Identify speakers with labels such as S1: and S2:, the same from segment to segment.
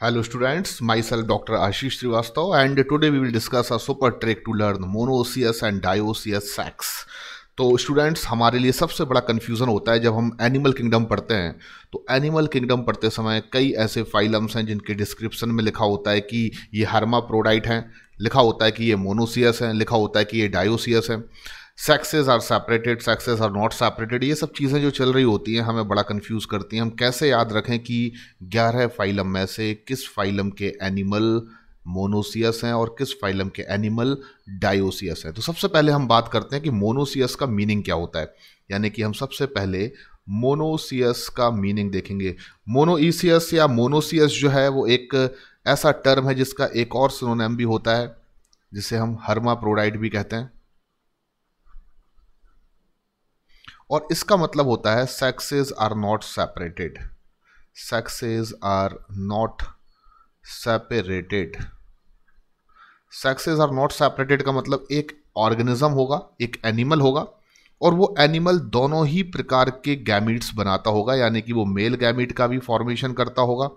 S1: Hello students, myself Dr. Ashish Srivastav and today we will discuss a super trick to learn monoecious and dioecious sacs. तो students हमारे लिए सबसे बड़ा confusion होता है जब हम एनिमल किंगडम पढ़ते हैं। तो एनिमल किंगडम पढ़ते समय कई ऐसे फाइलम्स हैं जिनके डिस्क्रिप्शन में लिखा होता है कि ये हर्माप्रोडाइट हैं, लिखा होता है कि ये मोनोसियस हैं, लिखा होता है कि ये डायोसियस हैं, sexes are separated, sexes are not separated. ये सब चीज़ें जो चल रही होती हैं हमें बड़ा कंफ्यूज करती हैं। हम कैसे याद रखें कि 11 फाइलम में से किस फाइलम के एनिमल मोनोसियस हैं और किस फाइलम के एनिमल डायोसियस हैं। तो सबसे पहले हम बात करते हैं कि मोनोसियस का मीनिंग क्या होता है, यानी कि हम सबसे पहले मोनोसियस का मीनिंग देखेंगे। मोनोइसियस या मोनोसियस जो है वो एक ऐसा टर्म है जिसका एक और सिनोनिम भी होता है जिसे हम हर्माप्रोडाइट भी कहते हैं, और इसका मतलब होता है sexes are not separated. Sexes are not separated. Sexes are not separated का मतलब एक ऑर्गेनिज्म होगा, एक एनिमल होगा, और वो एनिमल दोनों ही प्रकार के गैमीट्स बनाता होगा, यानी कि वो मेल गैमीट का भी फॉर्मेशन करता होगा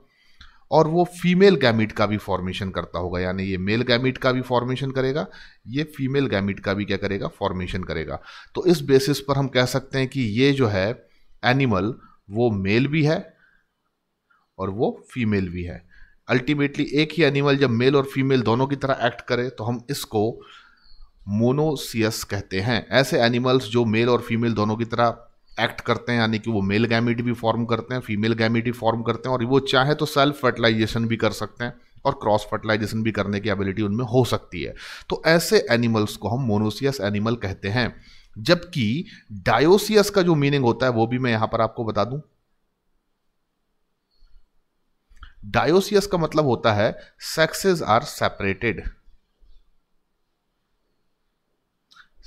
S1: और वो फीमेल गैमीट का भी फॉर्मेशन करता होगा। यानी ये मेल गैमीट का भी फॉर्मेशन करेगा, ये फीमेल गैमीट का भी क्या करेगा, फॉर्मेशन करेगा। तो इस बेसिस पर हम कह सकते हैं कि ये जो है एनिमल वो मेल भी है और वो फीमेल भी है। अल्टीमेटली एक ही एनिमल जब मेल और फीमेल दोनों की तरह एक्ट करे तो हम इसको मोनोसियस कहते हैं। ऐसे एनिमल्स जो मेल और फीमेल दोनों की तरह एक्ट करते हैं, यानी कि वो मेल गैमीट भी फॉर्म करते हैं, फीमेल गैमीट भी फॉर्म करते हैं, और वो चाहे तो सेल्फ फर्टिलाइजेशन भी कर सकते हैं और क्रॉस फर्टिलाइजेशन भी करने की एबिलिटी उनमें हो सकती है। तो ऐसे एनिमल्स को हम मोनोसियस एनिमल कहते हैं। जबकि डायोसियस का जो मीनिंग होता है वो भी मैं यहां पर आपको बता दूं। डायोसियस का मतलब होता है sexes are separated.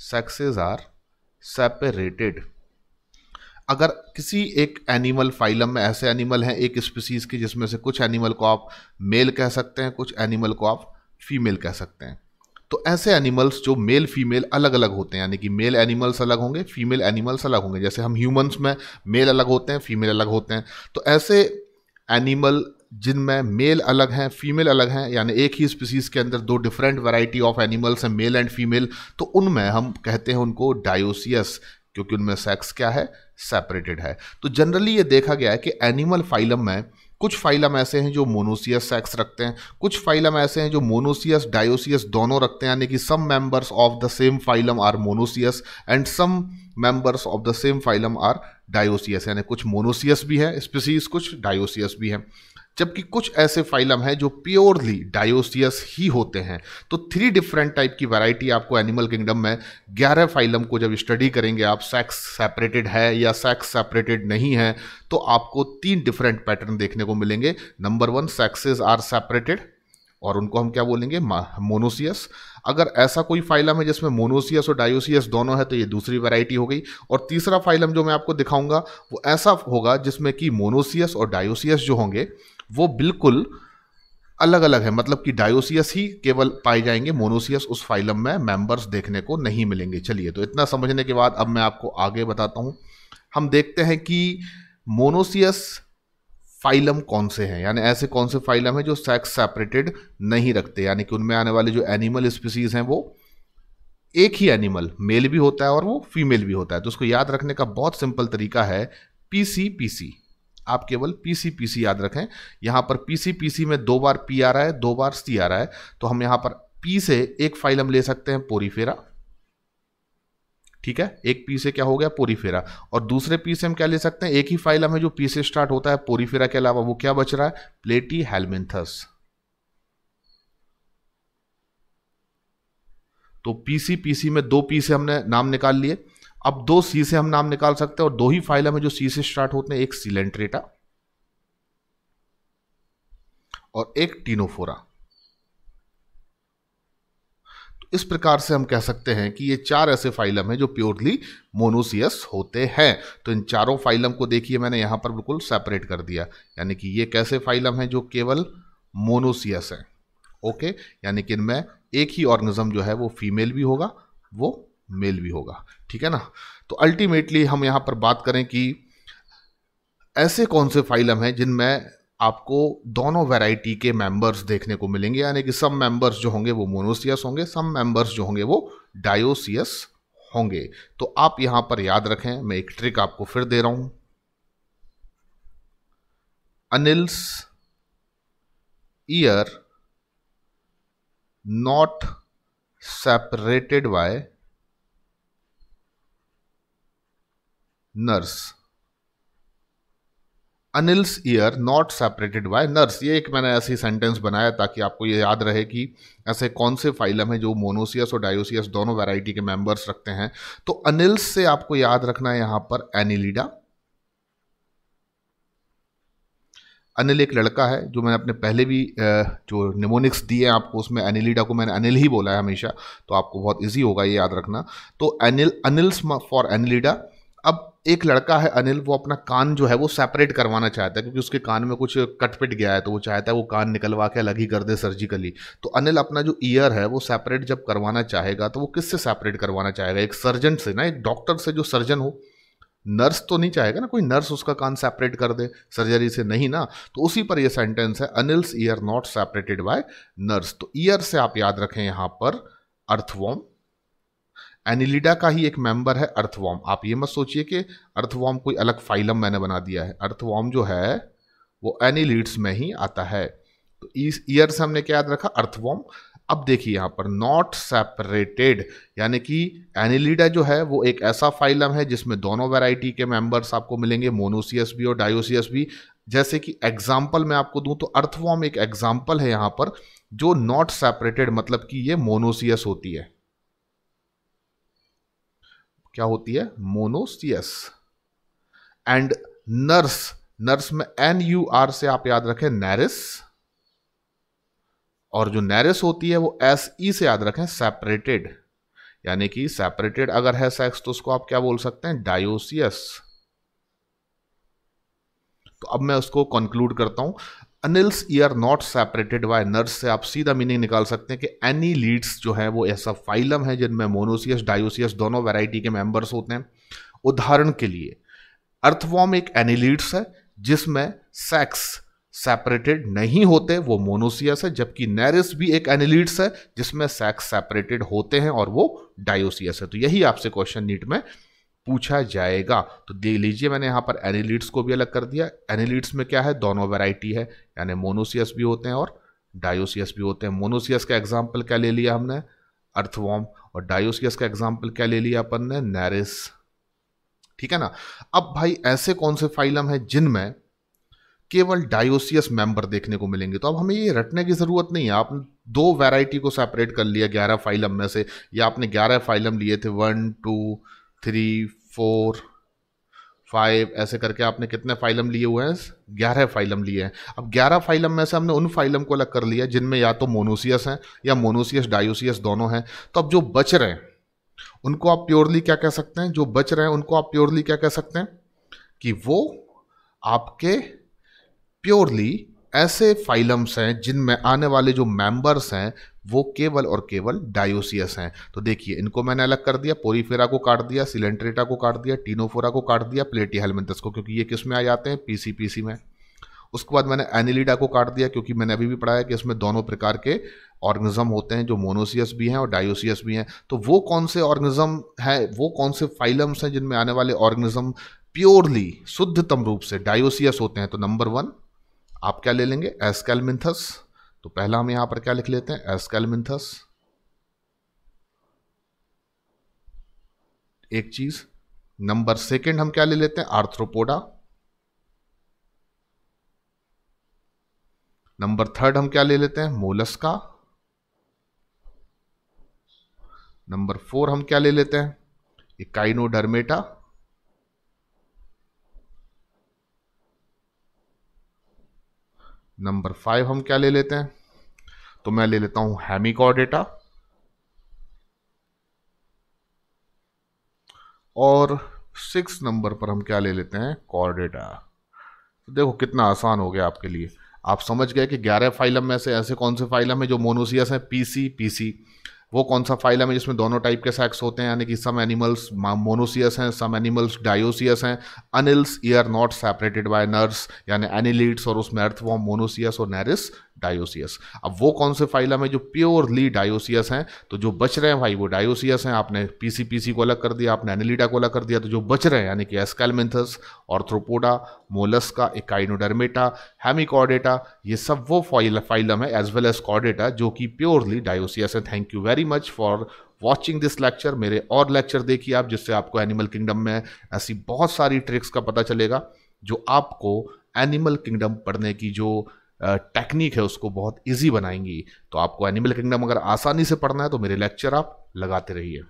S1: Sexes are separated. अगर किसी एक एनिमल फाइलम में ऐसे एनिमल हैं एक स्पीसीज के जिसमें से कुछ एनिमल को आप मेल कह सकते हैं, कुछ एनिमल को आप फीमेल कह सकते हैं, तो ऐसे एनिमल्स जो मेल फीमेल अलग अलग होते हैं, यानी कि मेल एनिमल्स अलग होंगे, फीमेल एनिमल्स अलग होंगे। जैसे हम ह्यूमंस में मेल अलग होते हैं, फीमेल अलग होते हैं, तो ऐसे एनिमल जिनमें मेल अलग हैं, फीमेल अलग हैं, यानी एक ही स्पीसीज के अंदर दो डिफरेंट वैरायटी ऑफ एनिमल्स हैं, मेल एंड फीमेल, तो उनमें हम कहते हैं उनको डायोसियस, क्योंकि उनमें सेक्स क्या है, सेपरेटेड है। तो जनरली ये देखा गया है कि एनिमल फाइलम में कुछ फाइलम ऐसे हैं जो मोनोसियस सेक्स रखते हैं, कुछ फाइलम ऐसे हैं जो मोनोसियस डायोसियस दोनों रखते हैं, यानी कि some members of the same phylum are monoecious and some members of the same phylum are dioecious, यानी कुछ मोनोसियस भी है स्पीसीज, कुछ डायोसियस भी है। जबकि कुछ ऐसे फाइलम हैं जो प्योरली डायोसियस ही होते हैं। तो 3 डिफरेंट टाइप की वैरायटी आपको एनिमल किंगडम में 11 फाइलम को जब स्टडी करेंगे आप, सेक्स सेपरेटेड है या सेक्स सेपरेटेड नहीं है, तो आपको 3 डिफरेंट पैटर्न देखने को मिलेंगे। नंबर 1, सेक्सेस आर सेपरेटेड, और उनको हम क्या बोलेंगे, मोनोसियस। अगर ऐसा कोई फाइलम है जिसमें मोनोसियस और डायोसियस दोनों है तो ये दूसरी वैरायटी हो गई। और तीसरा फाइलम जो मैं आपको दिखाऊंगा वो ऐसा होगा जिसमें कि मोनोसियस और डायोसियस जो होंगे वो बिल्कुल अलग अलग है, मतलब कि डायोसियस ही केवल पाए जाएंगे, मोनोसियस उस फाइलम में मेंबर्स देखने को नहीं मिलेंगे। चलिए, तो इतना समझने के बाद अब मैं आपको आगे बताता हूं। हम देखते हैं कि मोनोसियस फाइलम कौन से हैं, यानी ऐसे कौन से फाइलम हैं जो सेक्स सेपरेटेड नहीं रखते, यानी कि उनमें आने वाले जो एनिमल स्पीसीज हैं वो एक ही एनिमल मेल भी होता है और वो फीमेल भी होता है। तो उसको याद रखने का बहुत सिंपल तरीका है पीसी। आप केवल पीसी याद रखें। यहां पर पीसी में 2 बार पी आ रहा है, 2 बार सी आ रहा है, तो हम यहां पर पी से एक फाइलम ले सकते हैं पोरीफेरा, ठीक है। एक पी से क्या हो गया, पोरीफेरा, और दूसरे पी से हम क्या ले सकते हैं, एक ही फाइलम है जो पी से स्टार्ट होता है पोरीफेरा के अलावा, वो क्या बच रहा है, प्लेटीहेल्मिन्थस। तो पीसी में 2 पी से हमने नाम निकाल लिए। अब 2 सी से हम नाम निकाल सकते हैं, और 2 ही फाइलम है जो सी से स्टार्ट होते हैं, एक सिलेंट्रेटा और एक टीनोफोरा। तो इस प्रकार से हम कह सकते हैं कि ये 4 ऐसे फाइलम हैं जो प्योरली मोनोसियस होते हैं। तो इन चारों फाइलम को देखिए मैंने यहां पर बिल्कुल सेपरेट कर दिया, यानी कि ये कैसे फाइलम हैं जो केवल मोनोसियस है, ओके। यानी कि इनमें एक ही ऑर्गेनिज्म जो है वो फीमेल भी होगा, वो मेल भी होगा, ठीक है ना। तो अल्टीमेटली हम यहां पर बात करें कि ऐसे कौन से फाइलम हैं जिनमें आपको दोनों वैरायटी के मेंबर्स देखने को मिलेंगे, यानी कि सब मेंबर्स जो होंगे वो मोनोसियस होंगे, सब मेंबर्स जो होंगे वो डायोसियस होंगे। तो आप यहां पर याद रखें, मैं एक ट्रिक आपको फिर दे रहा हूं। Anil's year not separated by nurse. Anil's year not separated by nurse, ये एक मैंने ऐसी सेंटेंस बनाया ताकि आपको ये याद रहे कि ऐसे कौन से फाइलम है जो मोनोसियस और डायोसियस दोनों वैरायटी के मेंबर्स रखते हैं। तो अनिल्स से आपको याद रखना है यहां पर एनिलिडा। अनिल एक लड़का है, जो मैंने अपने पहले भी जो निमोनिक्स दिए हैं आपको, उसमें एनिलिडा को मैंने अनिल ही बोला है हमेशा, तो आपको बहुत इजी होगा ये याद रखना। तो अनिल्स फॉर एनिलिडा। अब एक लड़का है अनिल, वो अपना कान जो है वो सेपरेट करवाना चाहता है, क्योंकि उसके कान में कुछ कटपिट गया है, तो वो चाहता है वो कान निकलवा के अलग ही कर दे सर्जिकली। तो अनिल अपना जो ईयर है वो सेपरेट जब करवाना चाहेगा, तो वो किससे सेपरेट करवाना चाहेगा? एक सर्जन से ना, एक डॉक्टर से जो सर्जन हो। नर्स तो नहीं चाहेगा ना, कोई नर्स उसका कान सेपरेट कर दे सर्जरी से, नहीं ना। तो उसी पर ये सेंटेंस है, Anil's year not separated by nurse. तो ईयर से आप याद रखें यहां पर अर्थवॉर्म। एनिलिडा का ही एक मेंबर है अर्थवॉर्म। आप ये मत सोचिए कि अर्थवॉर्म कोई अलग फाइलम मैंने बना दिया है। अर्थवॉर्म जो है वो एनिलिड्स में ही आता है। तो इस ईयर से हमने क्या याद रखा? अर्थवॉर्म। अब देखिए यहां पर नॉट सेपरेटेड, यानी कि एनिलिडा जो है वो एक ऐसा फाइलम है जिसमें दोनों वैरायटी के मेंबर्स आपको मिलेंगे, मोनोसियस भी और डायोसियस भी। जैसे कि एग्जाम्पल मैं आपको दूं तो अर्थवॉर्म एक एग्जाम्पल है यहां पर, जो नॉट सेपरेटेड, मतलब कि ये मोनोसियस होती है। क्या होती है? मोनोसियस। एंड नर्स, नर्स में NUR से आप याद रखें नैरिस, और जो नैरिस होती है वो SE से याद रखें सेपरेटेड, यानी कि सेपरेटेड अगर है सेक्स तो उसको आप क्या बोल सकते हैं? डायोसियस। तो अब मैं उसको कंक्लूड करता हूं। Anil's year not separated by nurse से आप सीधा मीनिंग निकाल सकते हैं कि एनिलीड्स जो है वो ऐसा फाइलम है जिनमें मोनोसियस डायोसियस दोनों वैरायटी के मेंबर्स होते हैं। उदाहरण के लिए अर्थवॉर्म एक एनिलीड्स है जिसमें सेक्स सेपरेटेड नहीं होते, वो मोनोसियस है। जबकि नैरिस भी एक एनिलीड्स है जिसमें सेक्स सेपरेटेड होते हैं और वो डायोसियस है। तो यही आपसे क्वेश्चन नीट में पूछा जाएगा। तो देख लीजिए मैंने यहाँ पर एनिलीड्स को भी अलग कर दिया। एनिलीड्स में क्या है? दोनों वैरायटी है, यानी मोनोसियस भी होते हैं और डायोसियस भी होते हैं। मोनोसियस का एग्जाम्पल क्या ले लिया हमने? अर्थवॉर्म। और डायोसियस का एग्जाम्पल क्या ले लिया अपन ने? नैरिस। ठीक है ना। अब भाई ऐसे कौन से फाइलम है जिनमें केवल डायोसियस मेंबर देखने को मिलेंगे? तो अब हमें ये रटने की जरूरत नहीं है। आपने दो वैरायटी को सेपरेट कर लिया 11 फाइलम में से, या आपने 11 फाइलम लिए थे, 1 2 3 4 5 ऐसे करके आपने कितने फाइलम लिए हुए हैं? 11 फाइलम लिए हैं। अब 11 फाइलम में से हमने उन फाइलम को अलग कर लिया जिनमें या तो मोनोसियस हैं या मोनोसियस डायोसियस दोनों हैं। तो अब जो बच रहे हैं उनको आप प्योरली क्या कह सकते हैं? जो बच रहे हैं उनको आप प्योरली क्या कह सकते हैं? कि वो आपके प्योरली ऐसे फाइलम्स हैं जिनमें आने वाले जो मेंबर्स हैं वो केवल और केवल डायोसियस हैं। तो देखिए इनको मैंने अलग कर दिया, पोरीफेरा को काट दिया, सिलेंट्रेटा को काट दिया, टीनोफोरा को काट दिया, प्लेटीहेलमिंथस को, क्योंकि ये किस में आ जाते हैं? पीसी में। उसके बाद मैंने एनिलिडा को काट दिया, क्योंकि मैंने अभी भी पढ़ा है कि इसमें दोनों प्रकार के ऑर्गेनिज्म होते हैं, जो मोनोसियस भी हैं और डायोसियस भी हैं। तो वो कौन से ऑर्गेनिज्म है, वो कौन से फाइलम्स हैं जिनमें आने वाले ऑर्गेनिज्म प्योरली शुद्धतम रूप से डायोसियस होते हैं? तो नंबर 1 आप क्या ले लेंगे? एस्केलमिंथस। तो पहला हम यहां पर क्या लिख लेते हैं? एस्केलमिंथस, एक चीज। नंबर 2 हम क्या ले लेते हैं? आर्थ्रोपोडा। नंबर 3 हम क्या ले लेते हैं? मोलस्का। नंबर 4 हम क्या ले लेते हैं? इकाइनोडर्मेटा। नंबर 5 हम क्या ले लेते हैं? तो मैं ले लेता हूं हेमिकॉर्डेटा। और 6 नंबर पर हम क्या ले लेते हैं? कॉर्डेटा। तो देखो कितना आसान हो गया आपके लिए। आप समझ गए कि 11 फाइलम में से ऐसे कौन से फाइलम है जो मोनोसियस है? पीसी वो कौन सा फाइलम है जिसमें दोनों टाइप के सेक्स होते हैं, यानी कि सम एनिमल्स मोनोसियस हैं, सम एनिमल्स डायोसियस हैं। अनिल्स ये are not separated by nurse, यानी एनिलिड्स और उसमें अर्थवॉर्म मोनोसियस और नेरिस डायोसियस। अब वो कौन से फाइलम है जो प्योरली डायोसियस हैं, तो जो बच रहे हैं भाई वो डायोसियस हैं। आपने पीसी को अलग कर दिया, आपने एनिलिडा को अलग कर दिया, तो जो बच रहे हैं यानी कि एस्केलमेंथस, ऑर्थ्रोपोडा, मोलस्का, इकाइनोडर्मेटा, हेमिकॉर्डेटा, ये सब वो फाइलम है एज वेल एज कॉर्डेटा जो कि प्योरली डायोसियस है। Thank you very much for watching this lecture. मेरे और लेक्चर देखिए आप, जिससे आपको एनिमल किंगडम में ऐसी बहुत सारी ट्रिक्स का पता चलेगा जो आपको एनिमल किंगडम पढ़ने की जो टेक्निक है उसको बहुत इजी बनाएंगी। तो आपको एनिमल किंगडम अगर आसानी से पढ़ना है तो मेरे लेक्चर आप लगाते रहिए।